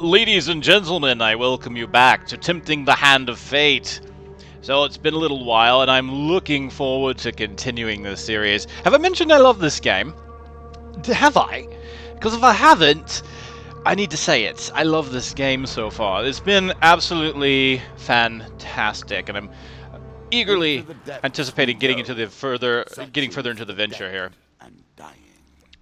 Ladies and gentlemen, I welcome you back to Tempting the Hand of Fate. So it's been a little while, and I'm looking forward to continuing this series. Have I mentioned I love this game? Have I? Because if I haven't, I need to say it. I love this game so far. It's been absolutely fantastic, and I'm eagerly anticipating getting further into the venture here.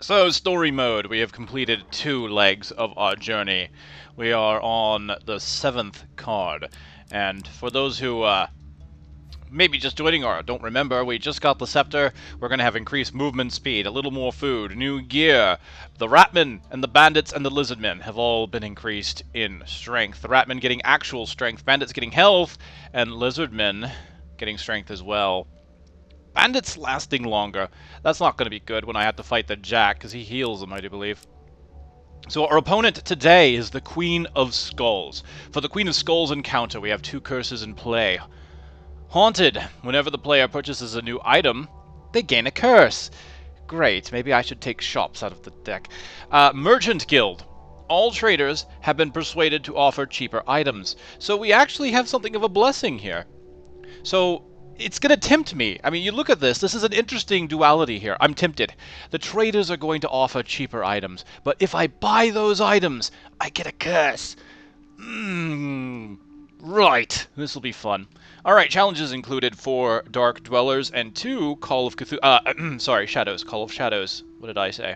So, story mode. We have completed 2 legs of our journey. We are on the 7th card. And for those who maybe just joining or don't remember, we just got the scepter. We're going to have increased movement speed, a little more food, new gear. The ratmen and the bandits and the lizardmen have all been increased in strength. The ratmen getting actual strength, bandits getting health, and lizardmen getting strength as well. Bandits lasting longer. That's not going to be good when I have to fight the Jack, because he heals them, I do believe. So our opponent today is the Queen of Skulls. For the Queen of Skulls encounter, we have 2 curses in play. Haunted. Whenever the player purchases a new item, they gain a curse. Great. Maybe I should take shops out of the deck. Merchant Guild. All traders have been persuaded to offer cheaper items. So we actually have something of a blessing here. So it's going to tempt me. I mean, you look at this. This is an interesting duality here. I'm tempted. The traders are going to offer cheaper items. But if I buy those items, I get a curse. Right. This will be fun. Alright, challenges included 4 Dark Dwellers and 2 Call of Cthulhu. Sorry, Shadows. Call of Shadows. What did I say?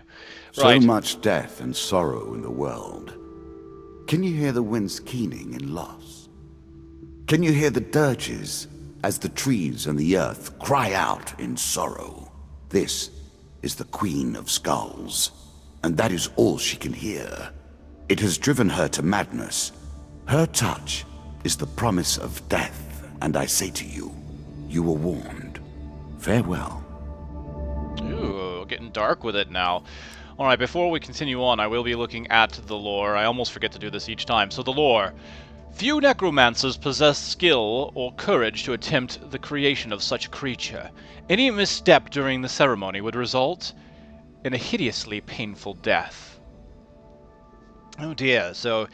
Right. So much death and sorrow in the world. Can you hear the winds keening in loss? Can you hear the dirges as the trees and the earth cry out in sorrow? This is the Queen of Skulls, and that is all she can hear. It has driven her to madness. Her touch is the promise of death, and I say to you, you were warned. Farewell. Ooh, getting dark with it now. Alright, before we continue on, I will be looking at the lore. I almost forget to do this each time. So the lore. Few necromancers possess skill or courage to attempt the creation of such a creature. Any misstep during the ceremony would result in a hideously painful death. Oh dear, so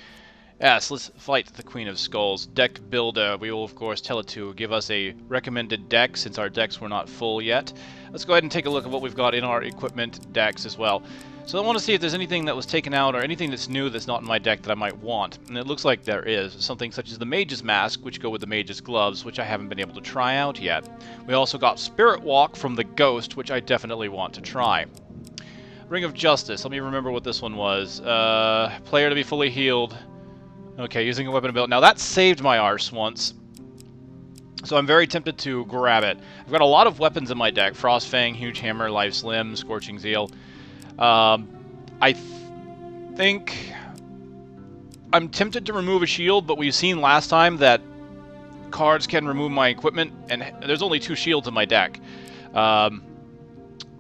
yes, let's fight the Queen of Skulls. Deck Builder, we will of course tell it to give us a recommended deck since our decks were not full yet. Let's go ahead and take a look at what we've got in our equipment decks as well. So I want to see if there's anything that was taken out or anything that's new that's not in my deck that I might want. And it looks like there is. Something such as the Mage's Mask, which go with the Mage's Gloves, which I haven't been able to try out yet. We also got Spirit Walk from the Ghost, which I definitely want to try. Ring of Justice. Let me remember what this one was. Player to be fully healed. Okay, using a weapon ability. Now that saved my arse once. So I'm very tempted to grab it. I've got a lot of weapons in my deck. Frostfang, Huge Hammer, Life's Limb, Scorching Zeal. I think I'm tempted to remove a shield, but we've seen last time that cards can remove my equipment, and there's only 2 shields in my deck.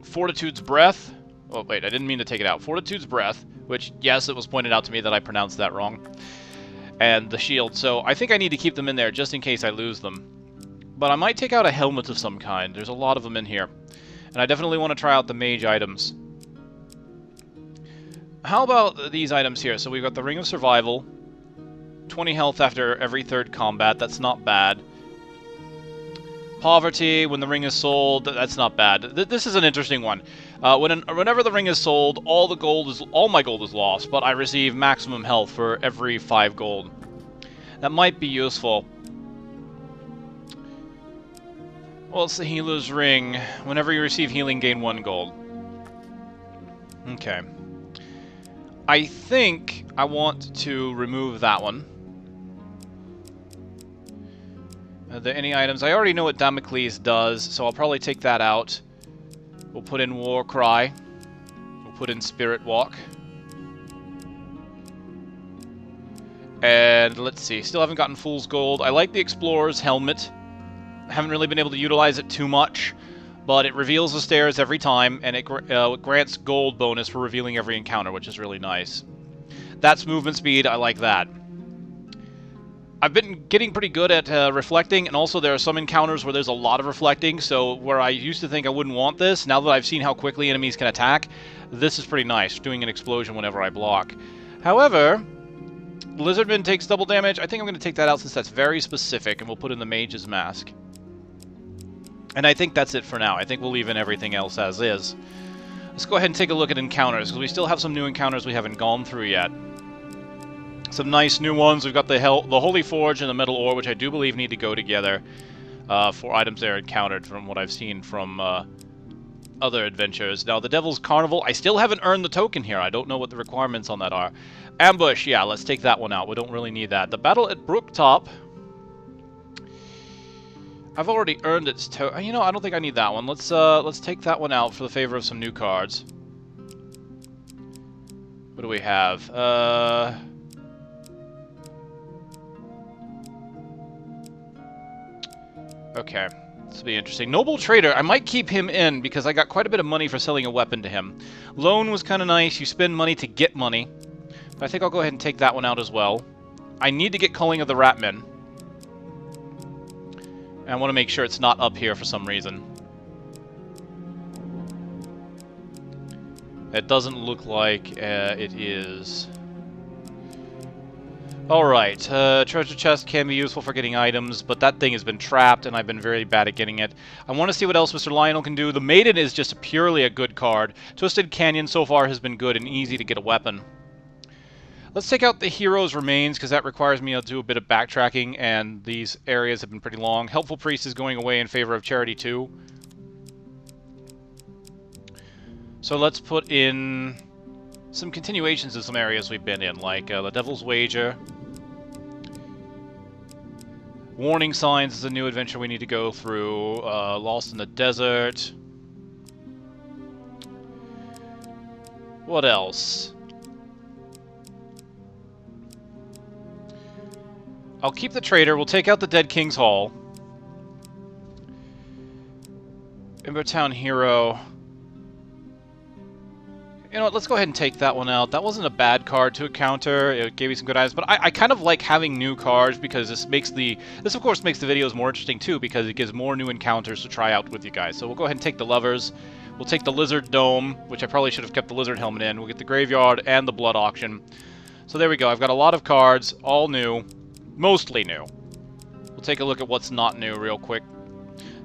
Fortitude's Breath. Oh, wait, I didn't mean to take it out. Fortitude's Breath, which, yes, it was pointed out to me that I pronounced that wrong. And the shield, so I think I need to keep them in there just in case I lose them. But I might take out a helmet of some kind. There's a lot of them in here. And I definitely want to try out the mage items. How about these items here? So we've got the Ring of Survival. 20 health after every 3rd combat. That's not bad. Poverty, when the ring is sold. That's not bad. This is an interesting one. Whenever the ring is sold, all my gold is lost, but I receive maximum health for every 5 gold. That might be useful. Well, it's the Healer's Ring. Whenever you receive healing, gain 1 gold. Okay. I think I want to remove that one. Are there any items? I already know what Damocles does, so I'll probably take that out. We'll put in War Cry. We'll put in Spirit Walk. And let's see, still haven't gotten Fool's Gold. I like the Explorer's Helmet. I haven't really been able to utilize it too much, but it reveals the stairs every time, and it grants gold bonus for revealing every encounter, which is really nice. That's movement speed, I like that. I've been getting pretty good at reflecting, and also there are some encounters where there's a lot of reflecting, so where I used to think I wouldn't want this, now that I've seen how quickly enemies can attack, this is pretty nice, doing an explosion whenever I block. However, Lizardman takes double damage. I think I'm going to take that out since that's very specific, and we'll put in the Mage's Mask. And I think that's it for now. I think we'll leave in everything else as is. Let's go ahead and take a look at encounters, because we still have some new encounters we haven't gone through yet. Some nice new ones. We've got the Holy Forge and the Metal Ore, which I do believe need to go together for items that are encountered from what I've seen from other adventures. Now, the Devil's Carnival, I still haven't earned the token here. I don't know what the requirements on that are. Ambush, yeah, let's take that one out. We don't really need that. The Battle at Brooktop, I've already earned its token. You know, I don't think I need that one. Let's take that one out for the favor of some new cards. What do we have? Okay, this will be interesting. Noble Trader, I might keep him in because I got quite a bit of money for selling a weapon to him. Loan was kind of nice. You spend money to get money. But I think I'll go ahead and take that one out as well. I need to get Culling of the Ratmen. And I want to make sure it's not up here for some reason. It doesn't look like it is. Alright, treasure chest can be useful for getting items, but that thing has been trapped, and I've been very bad at getting it. I want to see what else Mr. Lionel can do. The Maiden is just purely a good card. Twisted Canyon so far has been good and easy to get a weapon. Let's take out the Hero's Remains, because that requires me to do a bit of backtracking, and these areas have been pretty long. Helpful Priest is going away in favor of Charity 2. So let's put in some continuations of some areas we've been in, like the Devil's Wager. Warning Signs is a new adventure we need to go through. Lost in the Desert. What else? I'll keep the Trader. We'll take out the Dead King's Hall. Embertown Hero. You know what, let's go ahead and take that one out. That wasn't a bad card to encounter. It gave me some good items, but I kind of like having new cards because this of course makes the videos more interesting too, because it gives more new encounters to try out with you guys. So we'll go ahead and take the Lovers. We'll take the Lizard Dome, which I probably should have kept the Lizard Helmet in. We'll get the Graveyard and the Blood Auction. So there we go. I've got a lot of cards, all new, mostly new. We'll take a look at what's not new real quick.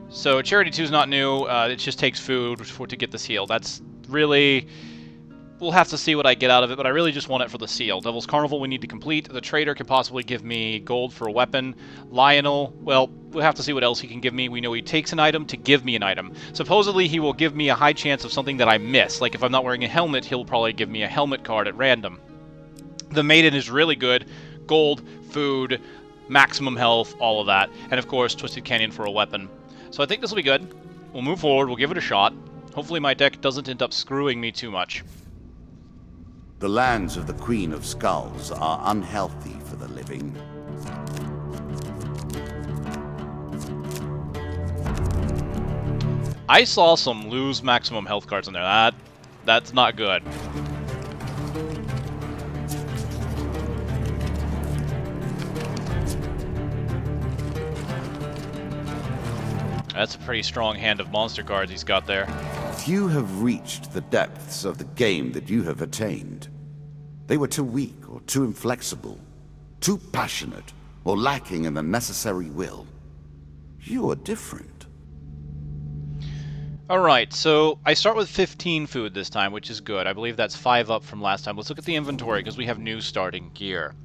So Charity 2 is not new. It just takes food to get the seal. That's really... We'll have to see what I get out of it, but I really just want it for the seal. Devil's Carnival we need to complete. The Trader can possibly give me gold for a weapon. Lionel, well, we'll have to see what else he can give me. We know he takes an item to give me an item. Supposedly he will give me a high chance of something that I miss. Like if I'm not wearing a helmet, he'll probably give me a helmet card at random. The Maiden is really good. Gold, food, maximum health, all of that. And of course, Twisted Canyon for a weapon. So I think this will be good. We'll move forward. We'll give it a shot. Hopefully my deck doesn't end up screwing me too much. The lands of the Queen of Skulls are unhealthy for the living. I saw some lose maximum health cards in there. That's not good. That's a pretty strong hand of monster cards he's got there. Few have reached the depths of the game that you have attained. They were too weak or too inflexible, too passionate or lacking in the necessary will. You are different. Alright, so I start with 15 food this time, which is good. I believe that's 5 up from last time. Let's look at the inventory because we have new starting gear.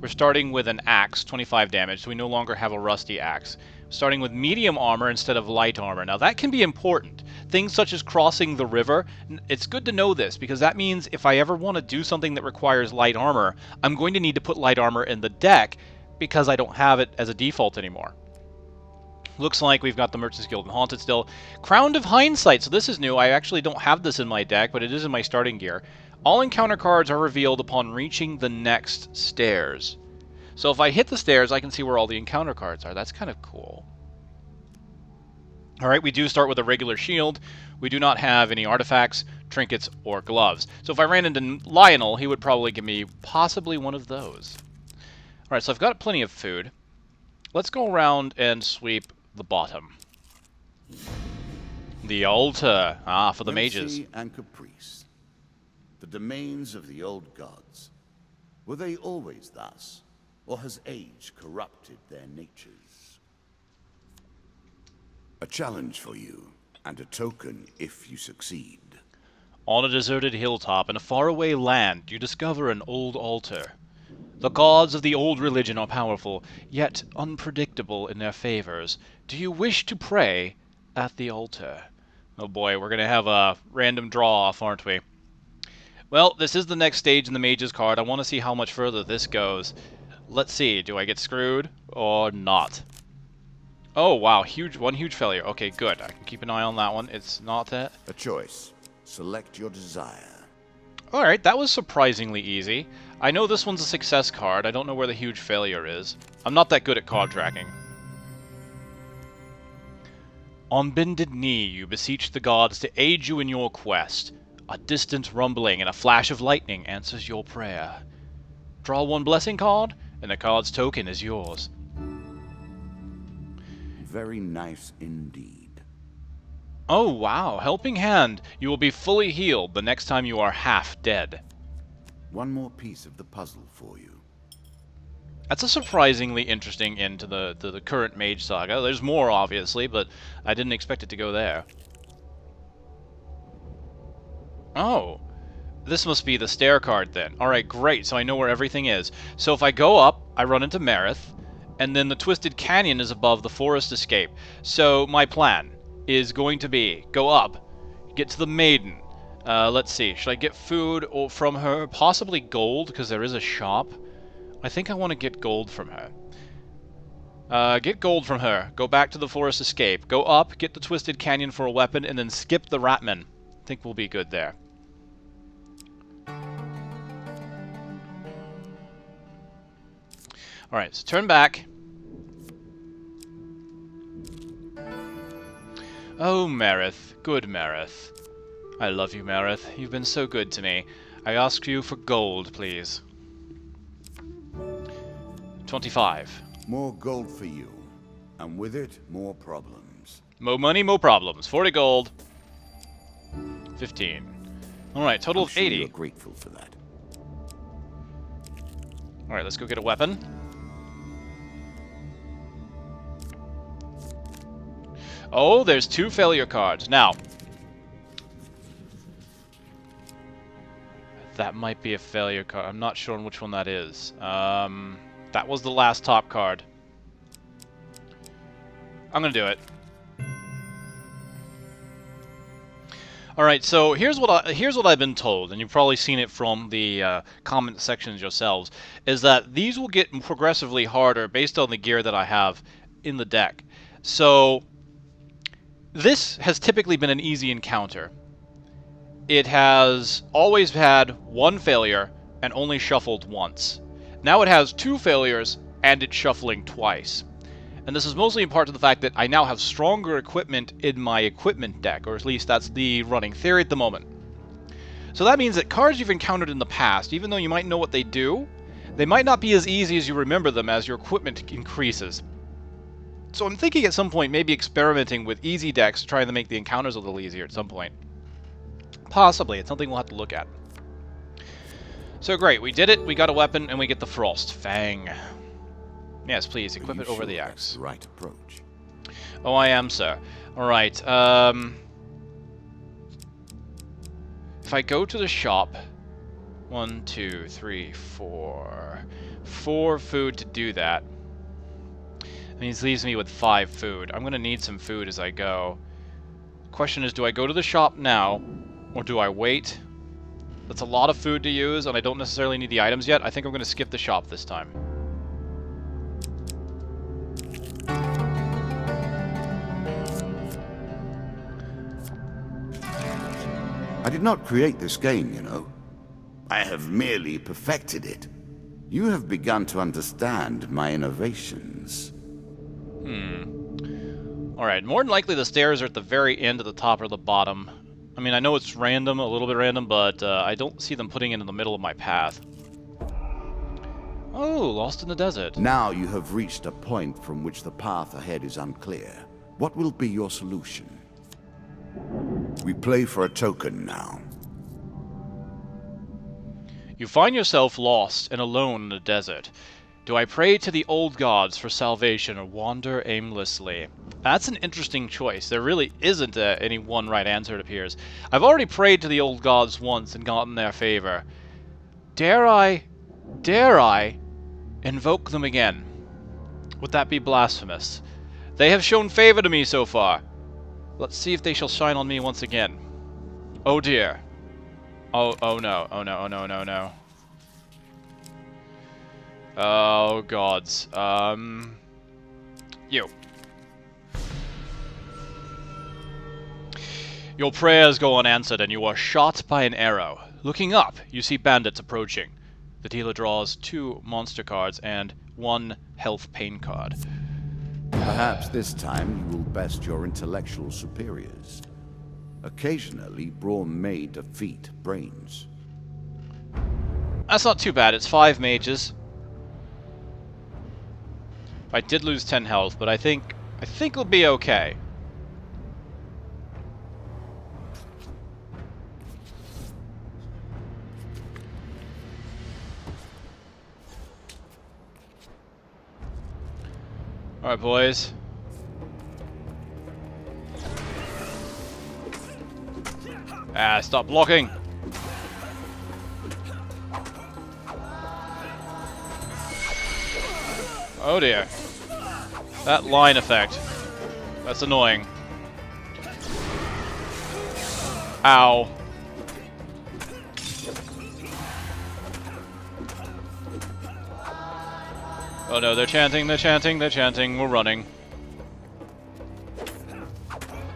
We're starting with an axe, 25 damage, so we no longer have a rusty axe. Starting with medium armor instead of light armor. Now that can be important. Things such as crossing the river, it's good to know this because that means if I ever want to do something that requires light armor, I'm going to need to put light armor in the deck because I don't have it as a default anymore. Looks like we've got the Merchant's Guild and Haunted still. Crown of Hindsight, so this is new. I actually don't have this in my deck, but it is in my starting gear. All encounter cards are revealed upon reaching the next stairs. So if I hit the stairs, I can see where all the encounter cards are. That's kind of cool. Alright, we do start with a regular shield. We do not have any artifacts, trinkets, or gloves. So if I ran into Lionel, he would probably give me possibly one of those. Alright, so I've got plenty of food. Let's go around and sweep the bottom. The altar. Ah, for the mages. And caprice. The domains of the old gods. Were they always thus, or has age corrupted their natures? A challenge for you, and a token if you succeed. On a deserted hilltop in a faraway land, you discover an old altar. The gods of the old religion are powerful, yet unpredictable in their favors. Do you wish to pray at the altar? Oh boy, we're gonna have a random draw-off, aren't we? Well, this is the next stage in the Mage's card. I want to see how much further this goes. Let's see, do I get screwed or not? Oh, wow, one huge failure. Okay, good. I can keep an eye on that one. It's not that. A choice. Select your desire. Alright, that was surprisingly easy. I know this one's a success card. I don't know where the huge failure is. I'm not that good at card tracking. On bended knee, you beseech the gods to aid you in your quest. A distant rumbling and a flash of lightning answers your prayer. Draw one blessing card, and the card's token is yours. Very nice indeed. Oh, wow. Helping hand. You will be fully healed the next time you are half dead. One more piece of the puzzle for you. That's a surprisingly interesting end to the current Mage Saga. There's more, obviously, but I didn't expect it to go there. Oh. This must be the stair card, then. Alright, great. So I know where everything is. So if I go up, I run into Marith, and then the Twisted Canyon is above the Forest Escape. So my plan is going to be go up, get to the Maiden. Let's see, should I get food from her? Possibly gold, because there is a shop. I think I want to get gold from her. Get gold from her, go back to the Forest Escape, go up, get the Twisted Canyon for a weapon, and then skip the Ratman. I think we'll be good there. Alright, so turn back. Oh, Marith. Good Marith. I love you, Marith. You've been so good to me. I ask you for gold, please. 25. More gold for you, and with it, more problems. More money, more problems. 40 gold. 15. Alright, total I'm of sure 80. You're grateful for that. Alright, let's go get a weapon. Oh, there's 2 failure cards. Now, that might be a failure card. I'm not sure on which one that is. That was the last top card. I'm gonna do it. Alright, so here's what I've been told, and you've probably seen it from the comment sections yourselves, is that these will get progressively harder based on the gear that I have in the deck. So this has typically been an easy encounter. It has always had 1 failure and only shuffled once. Now it has 2 failures and it's shuffling twice. And this is mostly in part to the fact that I now have stronger equipment in my equipment deck, or at least that's the running theory at the moment. So that means that cards you've encountered in the past, even though you might know what they do, they might not be as easy as you remember them as your equipment increases. So I'm thinking at some point maybe experimenting with easy decks, trying to make the encounters a little easier at some point. Possibly, it's something we'll have to look at. So great, we did it, we got a weapon, and we get the Frost Fang. Yes, please, equip it over the axe. That's the right approach. Oh, I am, sir. Alright, if I go to the shop... 1, 2, 3, 4... 4 food to do that. And he leaves me with 5 food. I'm gonna need some food as I go. Question is, do I go to the shop now, or do I wait? That's a lot of food to use, and I don't necessarily need the items yet. I think I'm gonna skip the shop this time. I did not create this game, you know. I have merely perfected it. You have begun to understand my innovations. Alright, more than likely the stairs are at the very end, at the top or the bottom. I mean, I know it's random, a little bit random, but I don't see them putting it in the middle of my path. Oh, lost in the desert. Now you have reached a point from which the path ahead is unclear. What will be your solution? We play for a token now. You find yourself lost and alone in the desert. Do I pray to the old gods for salvation or wander aimlessly? That's an interesting choice. There really isn't any one right answer, it appears. I've already prayed to the old gods once and gotten their favor. Dare I invoke them again? Would that be blasphemous? They have shown favor to me so far. Let's see if they shall shine on me once again. Oh dear. Oh no. Oh no, oh no, no, no. Oh gods. You. Your prayers go unanswered and you are shot by an arrow. Looking up, you see bandits approaching. The dealer draws 2 monster cards and 1 health pain card. Perhaps this time you will best your intellectual superiors. Occasionally, brawn may defeat brains. That's not too bad. It's 5 mages. I did lose 10 health, but I think it'll be okay. Alright, boys. Ah, stop blocking! Oh dear. That line effect. That's annoying. Ow. Oh no, they're chanting, they're chanting, they're chanting, we're running.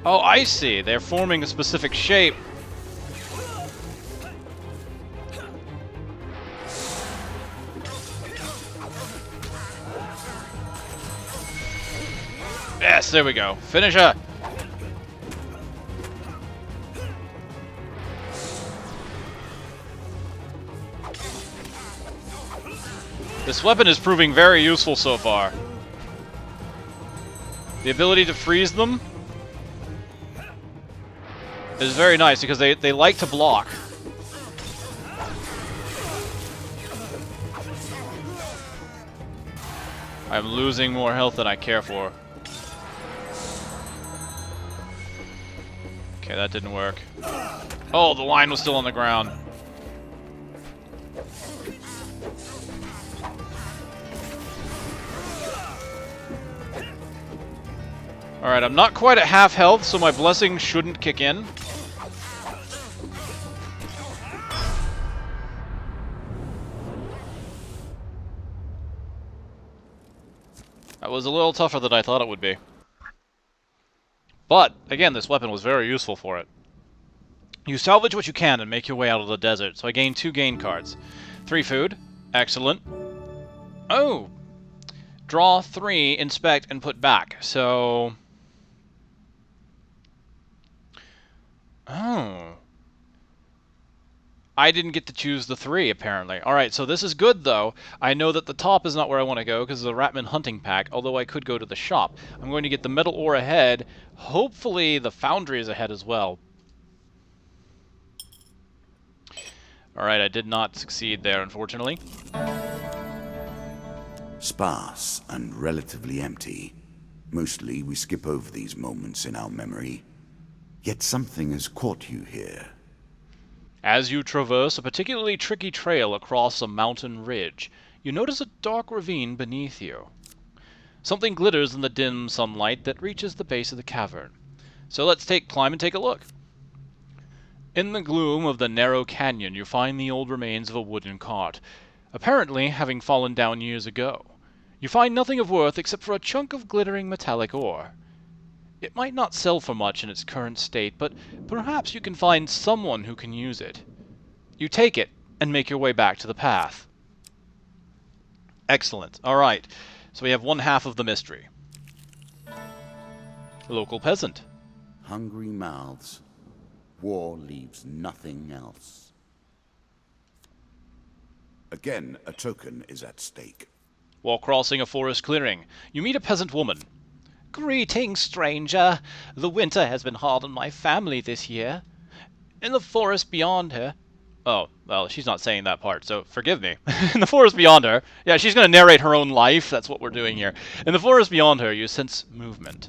Oh, I see. They're forming a specific shape. Yes, there we go. Finish her! This weapon is proving very useful so far. The ability to freeze them is very nice because they like to block. I'm losing more health than I care for. Okay, that didn't work. Oh, the line was still on the ground. Alright, I'm not quite at half health, so my blessing shouldn't kick in. That was a little tougher than I thought it would be. But, again, this weapon was very useful for it. You salvage what you can and make your way out of the desert, so I gained 2 gain cards. 3 food. Excellent. Oh! Draw 3, inspect, and put back. So... Oh. I didn't get to choose the 3, apparently. Alright, so this is good, though. I know that the top is not where I want to go, because of the Ratman hunting pack, although I could go to the shop. I'm going to get the metal ore ahead. Hopefully the Foundry is ahead as well. Alright, I did not succeed there, unfortunately. Sparse and relatively empty. Mostly we skip over these moments in our memory. Yet something has caught you here. As you traverse a particularly tricky trail across a mountain ridge, you notice a dark ravine beneath you. Something glitters in the dim sunlight that reaches the base of the cavern. So let's climb and take a look. In the gloom of the narrow canyon, you find the old remains of a wooden cart, apparently having fallen down years ago. You find nothing of worth except for a chunk of glittering metallic ore. It might not sell for much in its current state, but perhaps you can find someone who can use it. You take it and make your way back to the path. Excellent. Alright, so we have 1/2 of the mystery. Local peasant. Hungry mouths. War leaves nothing else. Again, a token is at stake. While crossing a forest clearing, you meet a peasant woman. "Greetings, stranger. The winter has been hard on my family this year. In the forest beyond here..." Oh, well, she's not saying that part, so forgive me. In the forest beyond her, yeah, she's going to narrate her own life. That's what we're doing here. In the forest beyond her, you sense movement.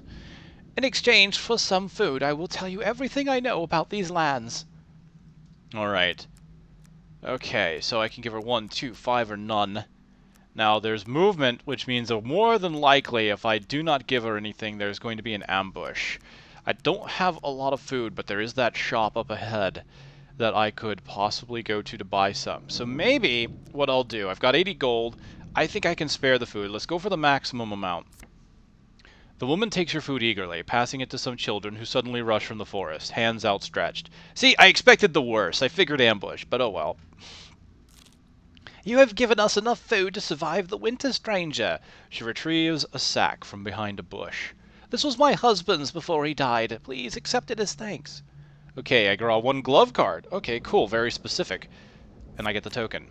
In exchange for some food, I will tell you everything I know about these lands. Alright. Okay, so I can give her 1, 2, 5, or none. Now, there's movement, which means more than likely, if I do not give her anything, there's going to be an ambush. I don't have a lot of food, but there is that shop up ahead that I could possibly go to buy some. So maybe what I'll do, I've got 80 gold. I think I can spare the food. Let's go for the maximum amount. The woman takes her food eagerly, passing it to some children who suddenly rush from the forest, hands outstretched. See, I expected the worst. I figured ambush, but oh well. You have given us enough food to survive the winter, stranger. She retrieves a sack from behind a bush. This was my husband's before he died. Please accept it as thanks. Okay, I draw 1 glove card. Okay, cool, very specific. And I get the token.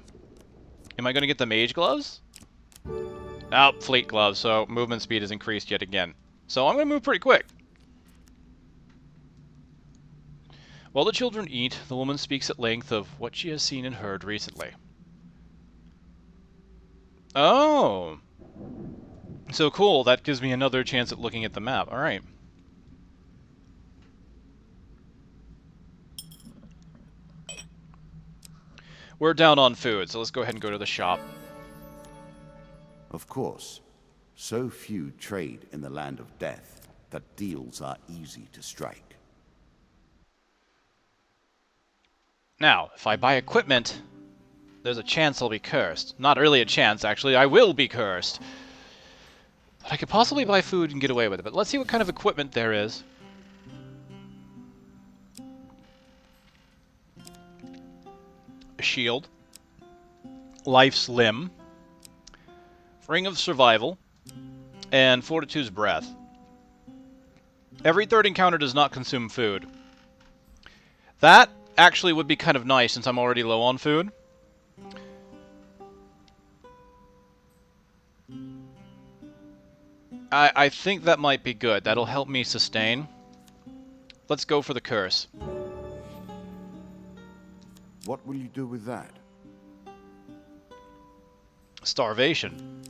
Am I going to get the mage gloves? Oh, fleet gloves, so movement speed is increased yet again. So I'm going to move pretty quick. While the children eat, the woman speaks at length of what she has seen and heard recently. Oh! So cool, that gives me another chance at looking at the map. Alright. We're down on food, so let's go ahead and go to the shop. Of course, so few trade in the land of death that deals are easy to strike. Now, if I buy equipment, there's a chance I'll be cursed. Not really a chance, actually. I will be cursed. But I could possibly buy food and get away with it. But let's see what kind of equipment there is. A shield. Life's Limb. Ring of Survival. And Fortitude's Breath. Every third encounter does not consume food. That actually would be kind of nice since I'm already low on food. I think that might be good. That'll help me sustain. Let's go for the curse. What will you do with that? Starvation.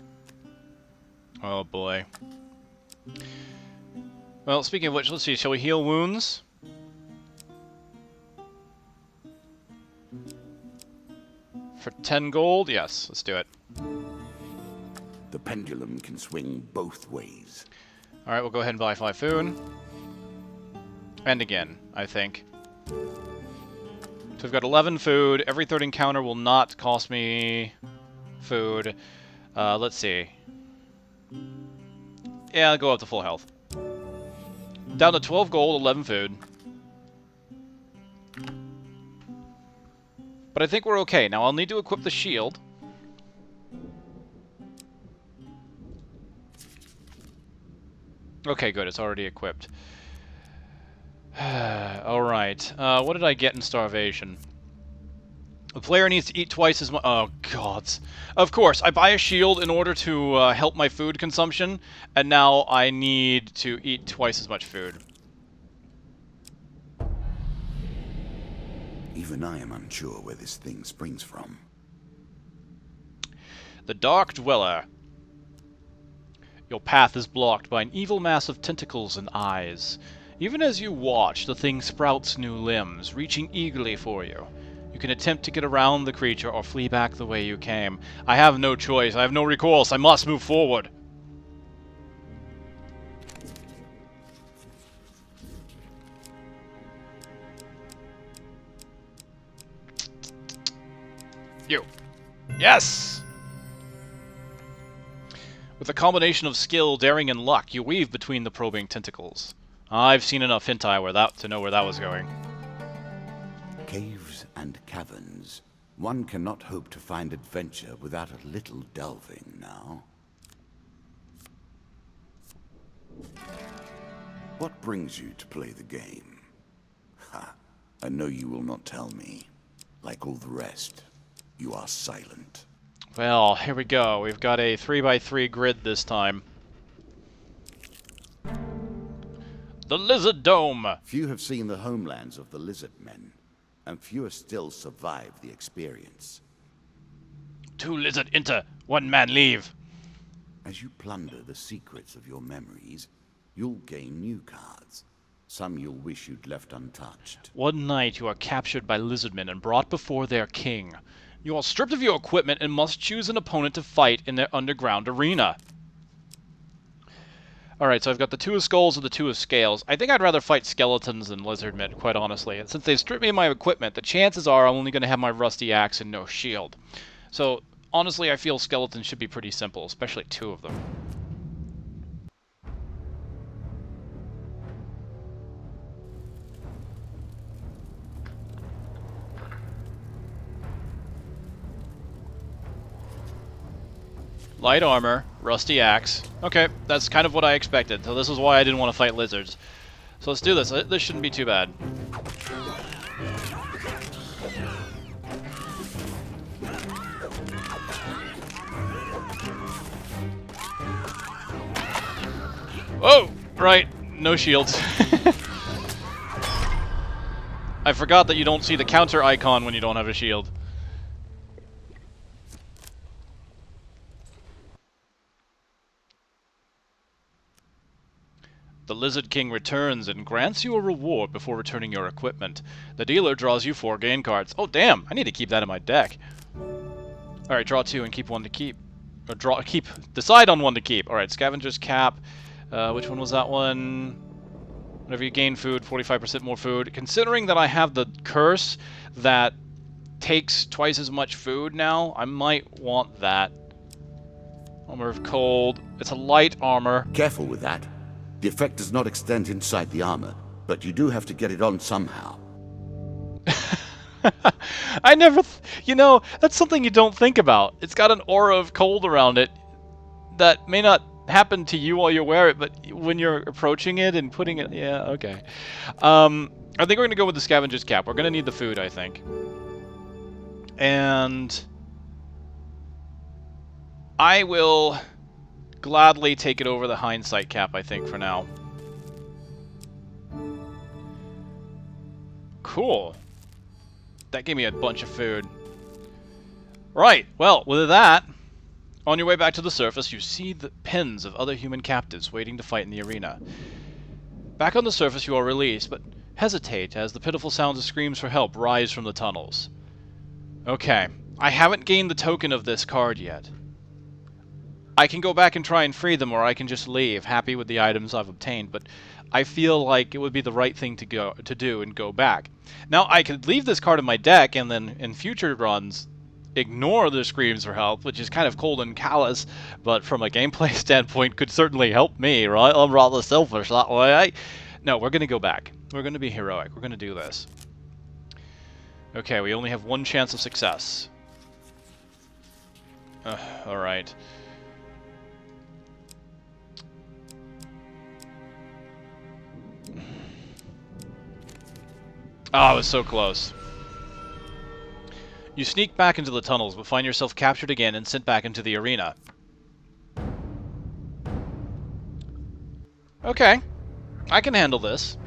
Oh boy. Well, speaking of which, let's see. Shall we heal wounds? For 10 gold? Yes, let's do it. The pendulum can swing both ways. Alright, we'll go ahead and buy 5 food. And again, I think. So we've got 11 food. Every third encounter will not cost me food. Let's see. Yeah, I'll go up to full health. Down to 12 gold, 11 food. But I think we're okay. Now I'll need to equip the shield. Okay, good. It's already equipped. Alright. What did I get in starvation? The player needs to eat twice as much. Oh, gods. Of course, I buy a shield in order to help my food consumption, and now I need to eat twice as much food. Even I am unsure where this thing springs from. The Dark Dweller. Your path is blocked by an evil mass of tentacles and eyes. Even as you watch, the thing sprouts new limbs, reaching eagerly for you. You can attempt to get around the creature or flee back the way you came. I have no choice. I have no recourse. I must move forward. You. Yes! With a combination of skill, daring, and luck, you weave between the probing tentacles. I've seen enough hentai to know where that was going. Caves and caverns. One cannot hope to find adventure without a little delving now. What brings you to play the game? Ha! I know you will not tell me. Like all the rest, you are silent. Well, here we go. We've got a 3x3 grid this time. The Lizard Dome! Few have seen the homelands of the lizard men, and fewer still survive the experience. 2 lizard enter, 1 man leave. As you plunder the secrets of your memories, you'll gain new cards. Some you'll wish you'd left untouched. One night you are captured by lizardmen and brought before their king. You are stripped of your equipment and must choose an opponent to fight in their underground arena. Alright, so I've got the 2 of skulls and the 2 of scales. I think I'd rather fight skeletons than lizardmen, quite honestly. And since they've stripped me of my equipment, the chances are I'm only going to have my rusty axe and no shield. So, honestly, I feel skeletons should be pretty simple, especially 2 of them. Light armor, rusty axe. Okay, that's kind of what I expected, so this is why I didn't want to fight lizards. So let's do this. This shouldn't be too bad. Oh, right. No shields. I forgot that you don't see the counter icon when you don't have a shield. The Lizard King returns and grants you a reward before returning your equipment. The dealer draws you 4 gain cards. Oh, damn! I need to keep that in my deck. Alright, draw 2 and keep 1 to keep. Or decide on 1 to keep. Alright, Scavenger's Cap. Which one was that one? Whenever you gain food, 45% more food. Considering that I have the curse that takes twice as much food now, I might want that. Armor of Cold. It's a light armor. Careful with that. The effect does not extend inside the armor, but you do have to get it on somehow. I never... you know, that's something you don't think about. It's got an aura of cold around it that may not happen to you while you wear it, but when you're approaching it and putting it... yeah, okay. I think we're going to go with the Scavenger's Cap. We're going to need the food, I think. And... I will gladly take it over the Hindsight Cap, I think, for now. Cool. That gave me a bunch of food. Right, well, with that, on your way back to the surface, you see the pens of other human captives waiting to fight in the arena. Back on the surface, you are released, but hesitate as the pitiful sounds of screams for help rise from the tunnels. Okay, I haven't gained the token of this card yet. I can go back and try and free them, or I can just leave, happy with the items I've obtained, but I feel like it would be the right thing to do and go back. Now, I could leave this card in my deck and then in future runs ignore the screams for help, which is kind of cold and callous, but from a gameplay standpoint could certainly help me, right? I'm rather selfish that way. No, we're going to go back. We're going to be heroic. We're going to do this. Okay, we only have 1 chance of success. Alright. Oh, I was so close. You sneak back into the tunnels, but find yourself captured again and sent back into the arena. Okay. I can handle this.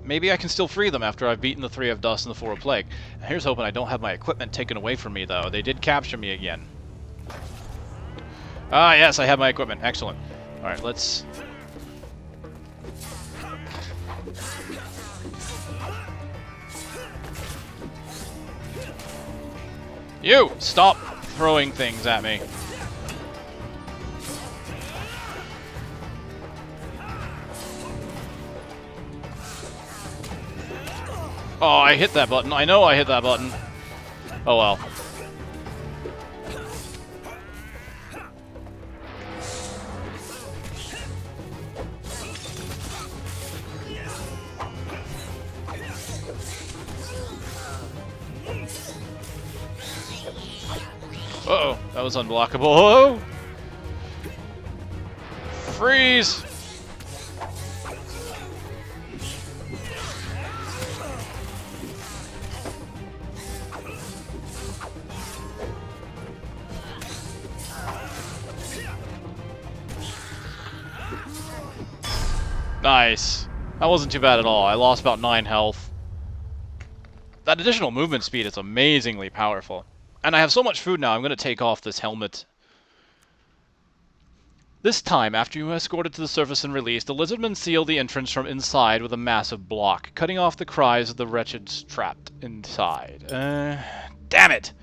Maybe I can still free them after I've beaten the 3 of Dust and the 4 of Plague. Here's hoping I don't have my equipment taken away from me, though. They did capture me again. Ah, yes, I have my equipment. Excellent. Alright, let's... You! Stop throwing things at me. Oh, I hit that button. I know I hit that button. Oh well. Uh-oh, that was unblockable. Oh! Freeze! Nice. That wasn't too bad at all. I lost about 9 health. That That additional movement speed is amazingly powerful. And I have so much food now, I'm going to take off this helmet. This time, after you escort it to the surface and release, the lizardmen seal the entrance from inside with a massive block, cutting off the cries of the wretched trapped inside. Damn it!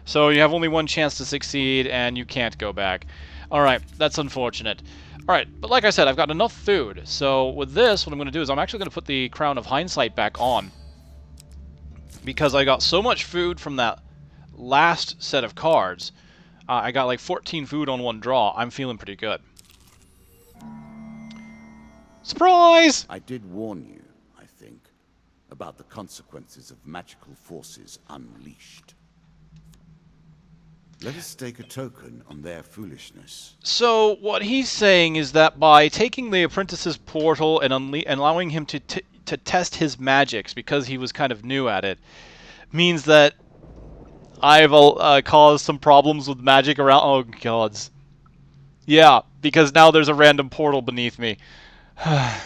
So you have only one chance to succeed, and you can't go back. Alright, that's unfortunate. Alright, but like I said, I've got enough food. So with this, what I'm going to do is I'm actually going to put the Crown of Hindsight back on. Because I got so much food from that last set of cards. I got like 14 food on one draw. I'm feeling pretty good. Surprise! I did warn you, I think, about the consequences of magical forces unleashed. Let us stake a token on their foolishness. So what he's saying is that by taking the apprentice's portal and allowing him to test his magics, because he was kind of new at it, means that I've caused some problems with magic around. Oh gods. Yeah, because now there's a random portal beneath me. I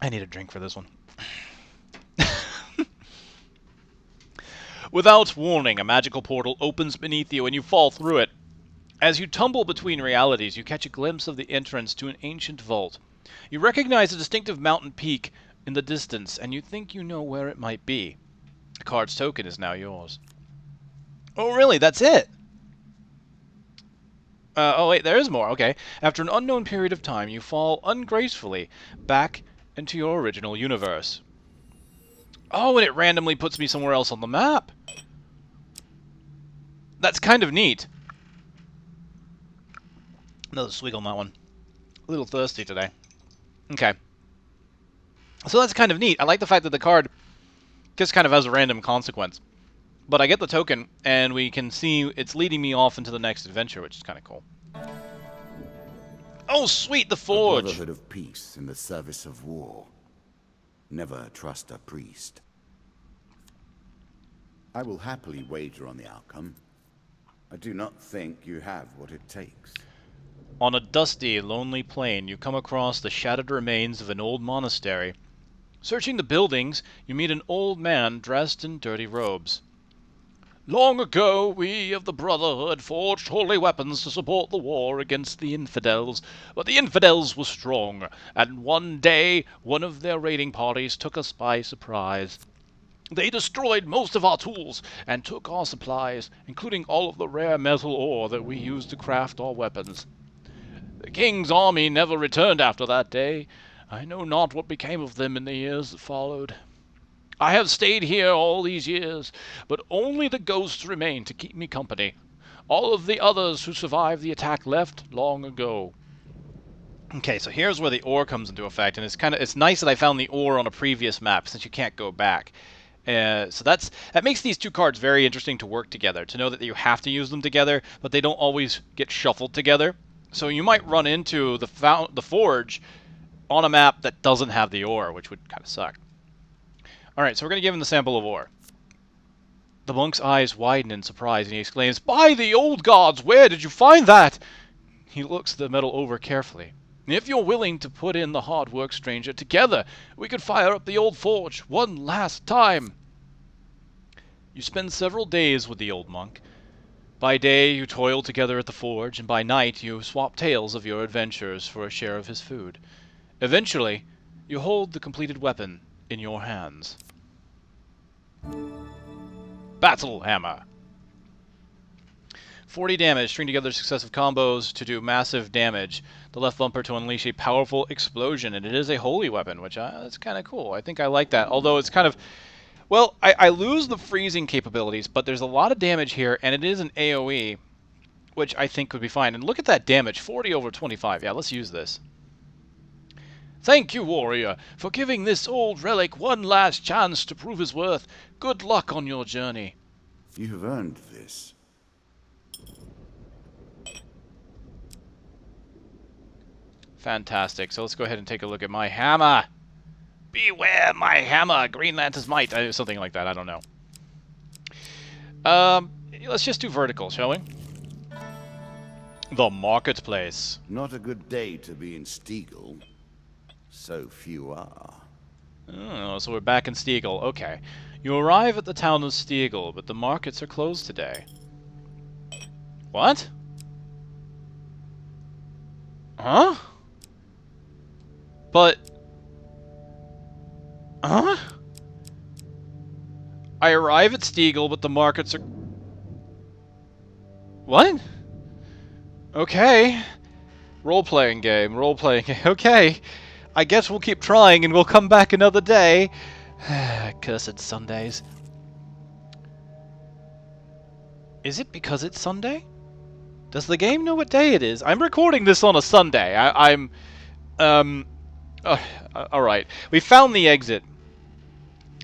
need a drink for this one. Without warning, a magical portal opens beneath you and you fall through it. As you tumble between realities, you catch a glimpse of the entrance to an ancient vault. You recognize a distinctive mountain peak in the distance, and you think you know where it might be. The card's token is now yours. Oh, really? That's it? Oh, wait, there is more. Okay. After an unknown period of time, you fall ungracefully back into your original universe. Oh, and it randomly puts me somewhere else on the map. That's kind of neat. Another swig on that one. A little thirsty today. Okay. So that's kind of neat. I like the fact that the card just kind of has a random consequence. But I get the token, and we can see it's leading me off into the next adventure, which is kind of cool. Oh, sweet, the forge! A brotherhood of peace in the service of war. Never trust a priest. I will happily wager on the outcome. I do not think you have what it takes. On a dusty, lonely plain, you come across the shattered remains of an old monastery. Searching the buildings, you meet an old man dressed in dirty robes. Long ago, we of the Brotherhood forged holy weapons to support the war against the infidels, but the infidels were strong, and one day, one of their raiding parties took us by surprise. They destroyed most of our tools, and took our supplies, including all of the rare metal ore that we used to craft our weapons. The king's army never returned after that day. I know not what became of them in the years that followed. I have stayed here all these years, but only the ghosts remain to keep me company. All of the others who survived the attack left long ago. Okay, so here's where the ore comes into effect, and it's nice that I found the ore on a previous map since you can't go back. So that makes these two cards very interesting to work together, to know that you have to use them together, but they don't always get shuffled together. So you might run into the forge on a map that doesn't have the ore, which would kind of suck. Alright, so we're going to give him the sample of ore. The monk's eyes widen in surprise, and he exclaims, "By the old gods, where did you find that?" He looks the metal over carefully. "If you're willing to put in the hard work, stranger, together we could fire up the old forge one last time." You spend several days with the old monk. By day you toil together at the forge, and by night you swap tales of your adventures for a share of his food. Eventually, you hold the completed weapon in your hands. Battle Hammer. 40 damage, string together successive combos to do massive damage. The left bumper to unleash a powerful explosion, and it is a holy weapon, which that's kind of cool. I think I like that, although it's kind of... Well, I lose the freezing capabilities, but there's a lot of damage here, and it is an AoE, which I think would be fine. And look at that damage, 40 over 25. Yeah, let's use this. "Thank you, warrior, for giving this old relic one last chance to prove his worth. Good luck on your journey." You have earned this. Fantastic. So let's go ahead and take a look at my hammer. "Beware my hammer, Green Lantern's might." Something like that, I don't know. Let's just do vertical, shall we? The marketplace. Not a good day to be in Stiegel. So few are. Oh, so we're back in Stiegel. Okay. You arrive at the town of Stiegel, but the markets are closed today. What? Huh? But... Huh? I arrive at Stiegel, but the markets are... What? Okay. Role-playing game, role-playing game. Okay. I guess we'll keep trying and we'll come back another day. Cursed Sundays. Is it because it's Sunday? Does the game know what day it is? I'm recording this on a Sunday. Alright. We found the exit,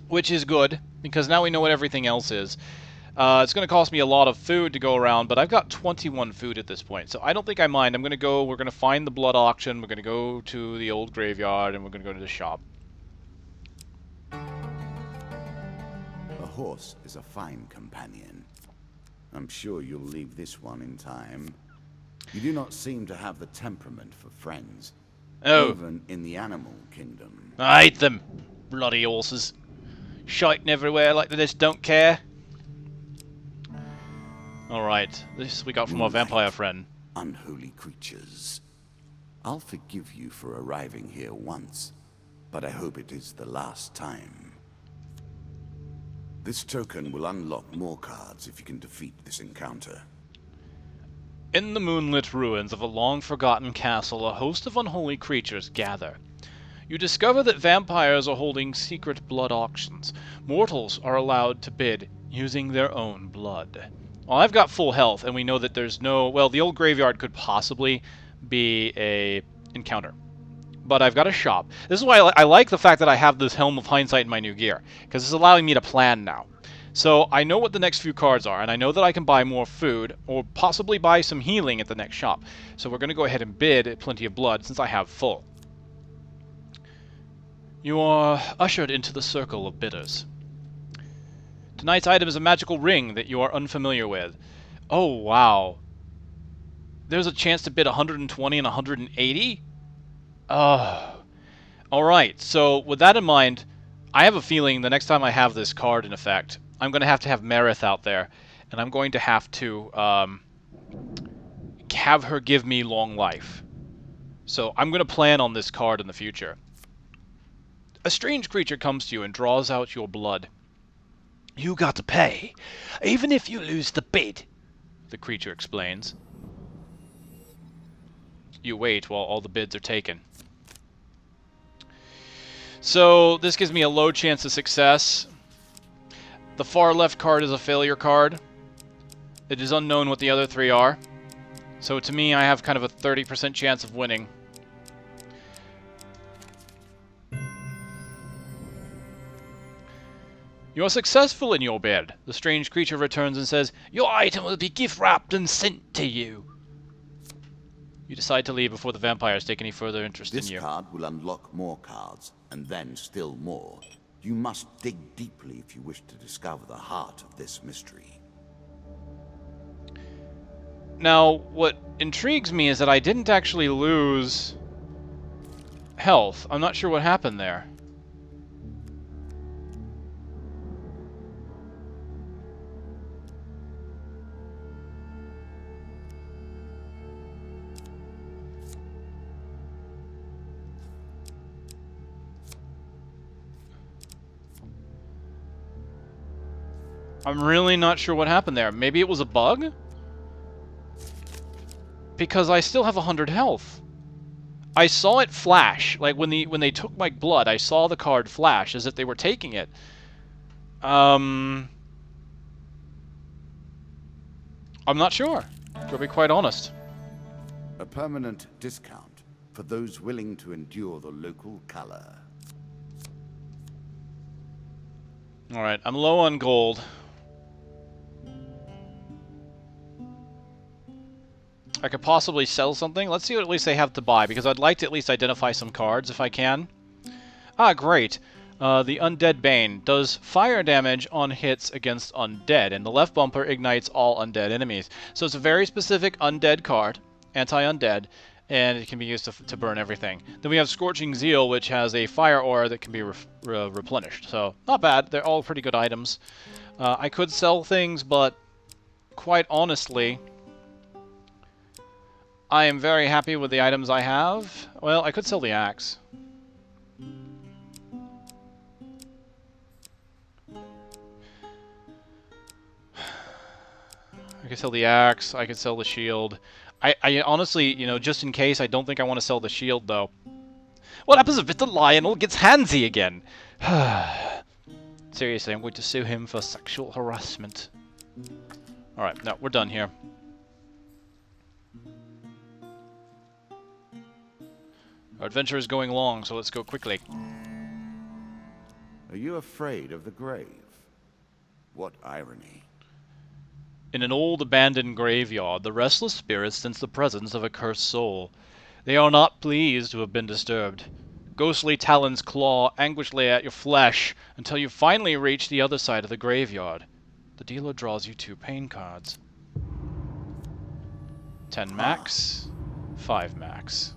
which is good, because now we know what everything else is. It's going to cost me a lot of food to go around, but I've got 21 food at this point, so I don't think I mind. We're going to find the blood auction, we're going to go to the old graveyard, and we're going to go to the shop. A horse is a fine companion. I'm sure you'll leave this one in time. You do not seem to have the temperament for friends. Oh. Even in the animal kingdom. I hate them. Bloody horses. Shiting everywhere like they just don't care. Alright, this we got from our vampire friend. Unholy creatures. I'll forgive you for arriving here once, but I hope it is the last time. This token will unlock more cards if you can defeat this encounter. In the moonlit ruins of a long-forgotten castle, a host of unholy creatures gather. You discover that vampires are holding secret blood auctions. Mortals are allowed to bid using their own blood. Well, I've got full health, and we know that there's no... Well, the old graveyard could possibly be a encounter. But I've got a shop. This is why I like the fact that I have this Helm of Hindsight in my new gear, because it's allowing me to plan now. So I know what the next few cards are, and I know that I can buy more food, or possibly buy some healing at the next shop. So we're going to go ahead and bid plenty of blood, since I have full. You are ushered into the circle of bidders. Tonight's item is a magical ring that you are unfamiliar with. Oh, wow. There's a chance to bid 120 and 180? Oh. Alright, so with that in mind, I have a feeling the next time I have this card in effect, I'm going to have Marith out there, and I'm going to have her give me long life. So I'm going to plan on this card in the future. A strange creature comes to you and draws out your blood. You got to pay, even if you lose the bid, the creature explains. You wait while all the bids are taken. So this gives me a low chance of success. The far left card is a failure card. It is unknown what the other three are. So to me, I have kind of a 30% chance of winning. You are successful in your bid. The strange creature returns and says, your item will be gift-wrapped and sent to you. You decide to leave before the vampires take any further interest in you. This card will unlock more cards, and then still more. You must dig deeply if you wish to discover the heart of this mystery. Now, what intrigues me is that I didn't actually lose health. I'm not sure what happened there. I'm really not sure what happened there. Maybe it was a bug? Because I still have 100 health. I saw it flash. Like, when they took my blood, I saw the card flash as if they were taking it. I'm not sure, to be quite honest. A permanent discount for those willing to endure the local color. Alright, I'm low on gold. I could possibly sell something. Let's see what at least they have to buy, because I'd like to at least identify some cards if I can. Ah, great. The Undead Bane does fire damage on hits against undead, and the left bumper ignites all undead enemies. So it's a very specific undead card, anti-undead, and it can be used to burn everything. Then we have Scorching Zeal, which has a fire aura that can be replenished. So, not bad. They're all pretty good items. I could sell things, but quite honestly, I am very happy with the items I have. Well, I could sell the axe. I could sell the axe, I could sell the shield. I honestly, you know, just in case, I don't think I want to sell the shield, though. What happens if the Lionel gets handsy again? Seriously, I'm going to sue him for sexual harassment. Alright, no, we're done here. Our adventure is going long, so let's go quickly. Are you afraid of the grave? What irony. In an old abandoned graveyard, the restless spirits sense the presence of a cursed soul. They are not pleased to have been disturbed. Ghostly talons claw anguishingly at your flesh until you finally reach the other side of the graveyard. The dealer draws you 2 pain cards. 10 max, 5 max.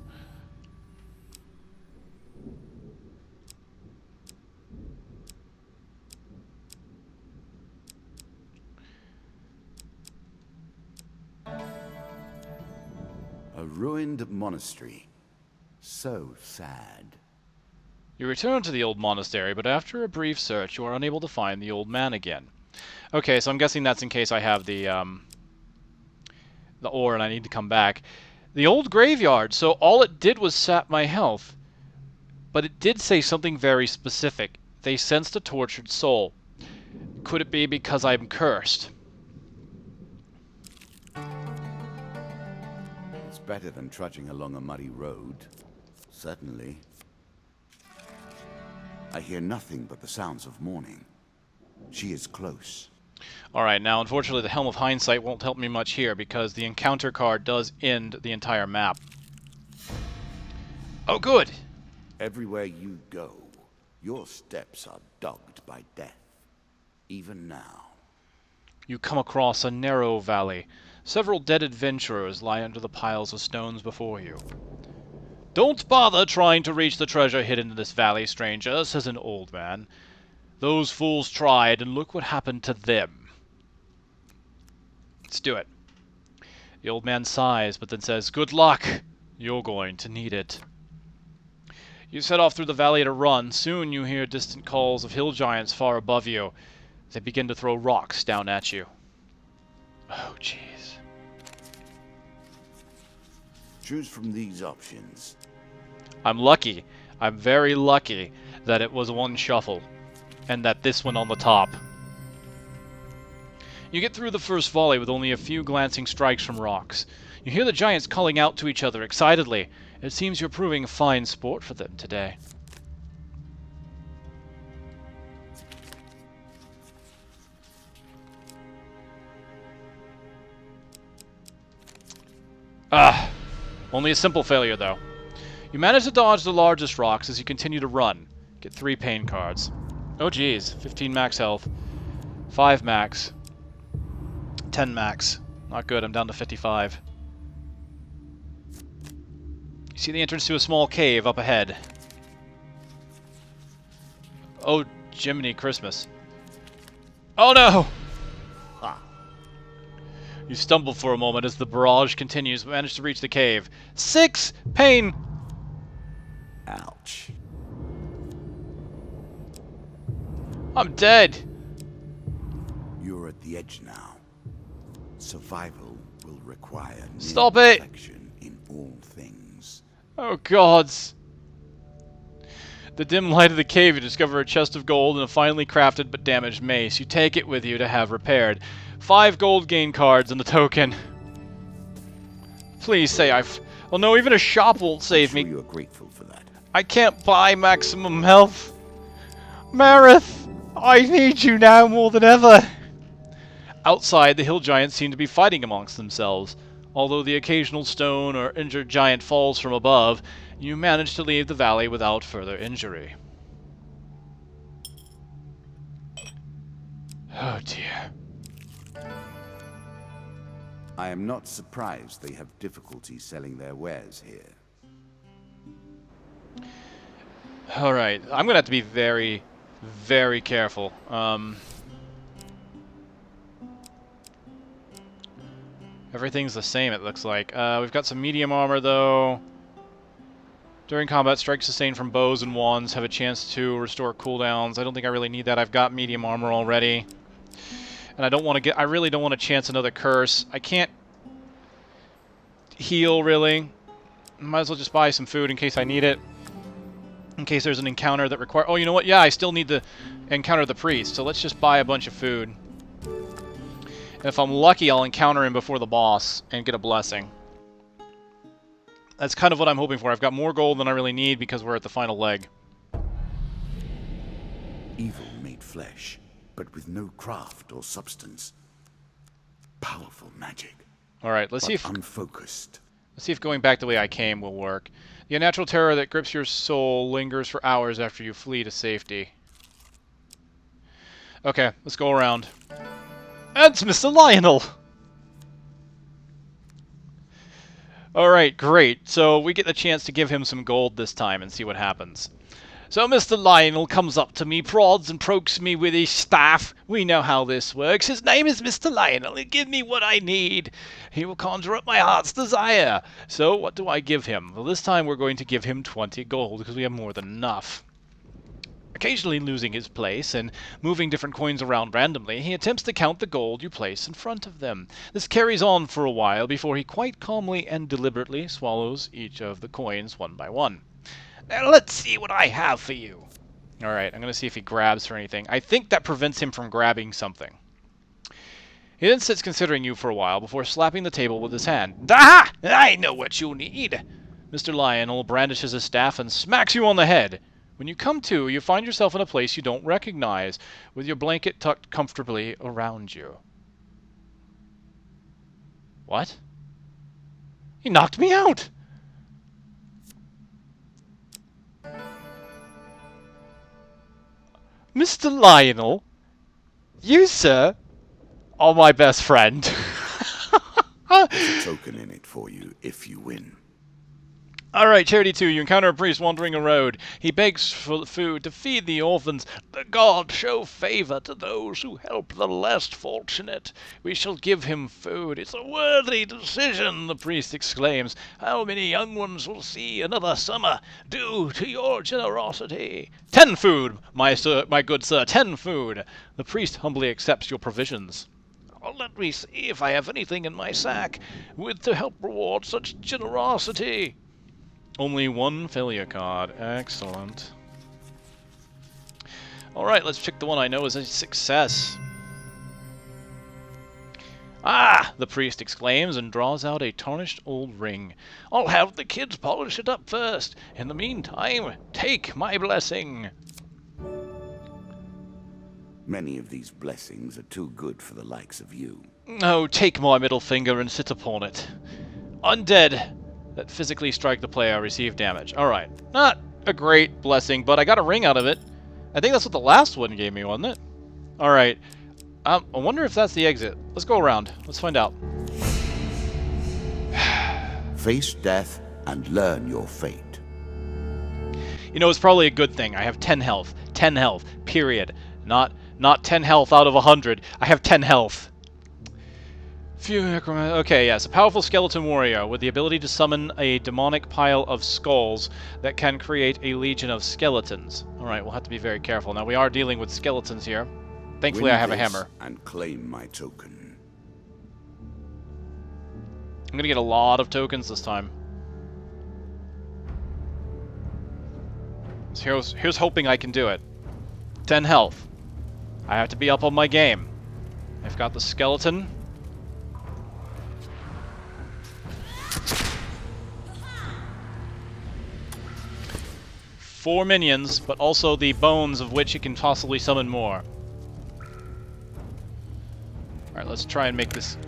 A ruined monastery. So sad. You return to the old monastery, but after a brief search, you are unable to find the old man again. Okay, so I'm guessing that's in case I have the ore and I need to come back. The old graveyard, so all it did was sap my health. But it did say something very specific. They sensed a tortured soul. Could it be because I'm cursed? It's better than trudging along a muddy road. Certainly. I hear nothing but the sounds of mourning. She is close. Alright, now unfortunately the Helm of Hindsight won't help me much here because the encounter card does end the entire map. Oh good! Everywhere you go, your steps are dogged by death. Even now. You come across a narrow valley. Several dead adventurers lie under the piles of stones before you. Don't bother trying to reach the treasure hidden in this valley, stranger, says an old man. Those fools tried, and look what happened to them. Let's do it. The old man sighs, but then says, Good luck! You're going to need it. You set off through the valley to run. Soon you hear distant calls of hill giants far above you. They begin to throw rocks down at you. Oh, jeez. Choose from these options. I'm lucky. I'm very lucky that it was one shuffle. And that this one on the top. You get through the first volley with only a few glancing strikes from rocks. You hear the giants calling out to each other excitedly. It seems you're proving fine sport for them today. Ah! Only a simple failure, though. You manage to dodge the largest rocks as you continue to run. Get 3 pain cards. Oh geez, 15 max health. 5 max. 10 max. Not good, I'm down to 55. You see the entrance to a small cave up ahead. Oh, Jiminy Christmas. Oh no! You stumble for a moment as the barrage continues, but manage to reach the cave. 6 pain! Ouch. I'm dead! You're at the edge now. Survival will require Stop it! perfection in all things. Oh gods! The dim light of the cave, you discover a chest of gold and a finely crafted but damaged mace. You take it with you to have repaired. 5 gold gain cards in the token. Please say I've... Well, no, even a shop won't save me. I'm sure you're grateful for that. I can't buy maximum health. Marith! I need you now more than ever! Outside, the hill giants seem to be fighting amongst themselves. Although the occasional stone or injured giant falls from above, you manage to leave the valley without further injury. Oh dear. I am not surprised they have difficulty selling their wares here. Alright, I'm gonna have to be very, very careful. Everything's the same, it looks like. We've got some medium armor, though. During combat, strikes sustained from bows and wands have a chance to restore cooldowns. I don't think I really need that. I've got medium armor already. And I really don't want to chance another curse. I can't heal, really. Might as well just buy some food in case I need it. In case there's an encounter that requires... Oh, you know what? Yeah, I still need to encounter the priest. So let's just buy a bunch of food. And if I'm lucky, I'll encounter him before the boss and get a blessing. That's kind of what I'm hoping for. I've got more gold than I really need because we're at the final leg. Evil made flesh, but with no craft or substance. Powerful magic. Alright, let's see if... unfocused. Let's see if going back the way I came will work. The unnatural terror that grips your soul lingers for hours after you flee to safety. Okay, let's go around. It's Mr. Lionel! Alright, great. So we get the chance to give him some gold this time and see what happens. So Mr. Lionel comes up to me, prods and pokes me with his staff. We know how this works. His name is Mr. Lionel. He'll give me what I need. He will conjure up my heart's desire. So what do I give him? Well, this time we're going to give him 20 gold because we have more than enough. Occasionally losing his place and moving different coins around randomly, he attempts to count the gold you place in front of them. This carries on for a while before he quite calmly and deliberately swallows each of the coins one by one. Now let's see what I have for you. Alright, I'm going to see if he grabs for anything. I think that prevents him from grabbing something. He then sits considering you for a while before slapping the table with his hand. Aha! I know what you need! Mr. Lionel brandishes his staff and smacks you on the head. When you come to, you find yourself in a place you don't recognize, with your blanket tucked comfortably around you. What? He knocked me out! Mr. Lionel, you, sir, are my best friend. There's a token in it for you if you win. Alright, Charity 2, you encounter a priest wandering a road. He begs for food to feed the orphans. The gods show favor to those who help the less fortunate. We shall give him food. It's a worthy decision, the priest exclaims. How many young ones will see another summer due to your generosity? 10 food, my good sir, 10 food. The priest humbly accepts your provisions. Oh, let me see if I have anything in my sack with to help reward such generosity. Only one failure card. Excellent. Alright, let's pick the one I know is a success. Ah! The priest exclaims and draws out a tarnished old ring. I'll have the kids polish it up first. In the meantime, take my blessing. Many of these blessings are too good for the likes of you. Oh, take my middle finger and sit upon it. Undead that physically strike the player receive damage. Alright. Not a great blessing, but I got a ring out of it. I think that's what the last one gave me, wasn't it? Alright. I wonder if that's the exit. Let's go around. Let's find out. Face death and learn your fate. You know, it's probably a good thing. I have 10 health. 10 health. Period. Not 10 health out of 100. I have 10 health. Okay, yes, a powerful skeleton warrior with the ability to summon a demonic pile of skulls that can create a legion of skeletons. Alright, we'll have to be very careful. Now, we are dealing with skeletons here. Thankfully, I have a hammer. And claim my token. I'm gonna get a lot of tokens this time. So here's hoping I can do it. 10 health. I have to be up on my game. I've got the skeleton. Four minions, but also the bones of which it can possibly summon more. Alright, let's try and make this...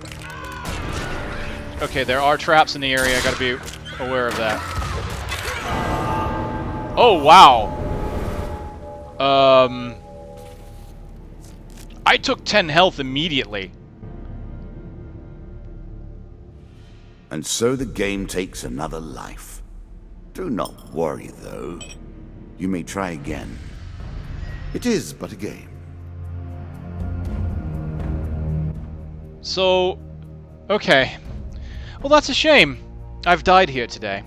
Okay, there are traps in the area, I gotta be aware of that. Oh, wow! I took 10 health immediately. And so the game takes another life. Do not worry, though. You may try again. It is but a game. So, okay. Well, that's a shame. I've died here today.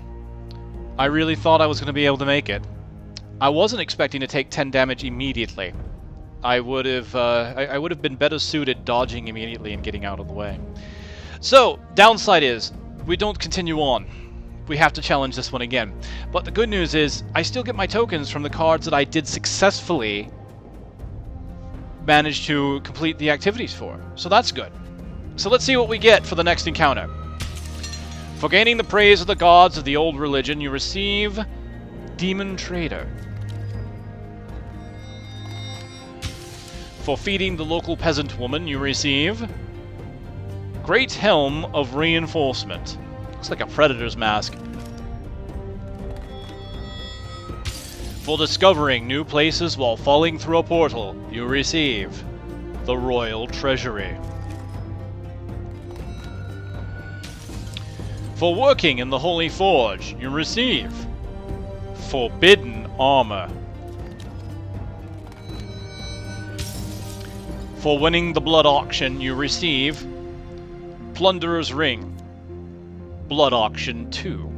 I really thought I was going to be able to make it. I wasn't expecting to take 10 damage immediately. I would have been better suited dodging immediately and getting out of the way. So, downside is, we don't continue on. We have to challenge this one again. But the good news is, I still get my tokens from the cards that I did successfully manage to complete the activities for. So that's good. So let's see what we get for the next encounter. For gaining the praise of the gods of the old religion, you receive Demon Trader. For feeding the local peasant woman, you receive Great Helm of Reinforcement. Looks like a predator's mask. For discovering new places while falling through a portal, you receive the Royal Treasury. For working in the Holy Forge, you receive Forbidden Armor. For winning the Blood Auction, you receive Plunderer's Ring. Blood Auction 2.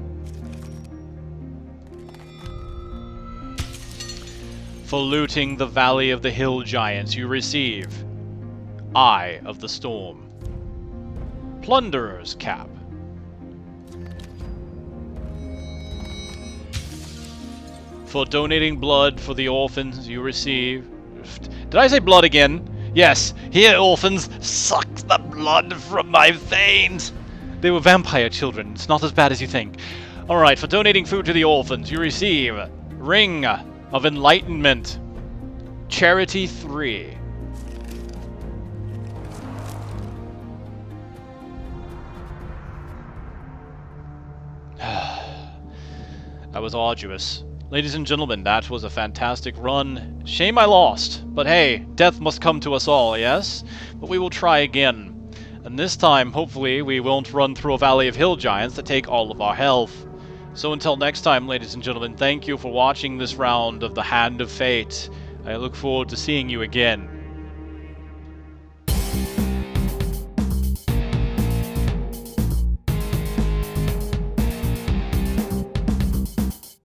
For looting the Valley of the Hill Giants, you receive Eye of the Storm. Plunderer's Cap. For donating blood for the orphans, you receive... Did I say blood again? Yes. Here, orphans, suck the blood from my veins. They were vampire children. It's not as bad as you think. Alright, for donating food to the orphans, you receive Ring of Enlightenment. Charity 3. That was arduous. Ladies and gentlemen, that was a fantastic run. Shame I lost, but hey, death must come to us all, yes? But we will try again. And this time, hopefully, we won't run through a valley of hill giants that take all of our health. So until next time, ladies and gentlemen, thank you for watching this round of the Hand of Fate. I look forward to seeing you again.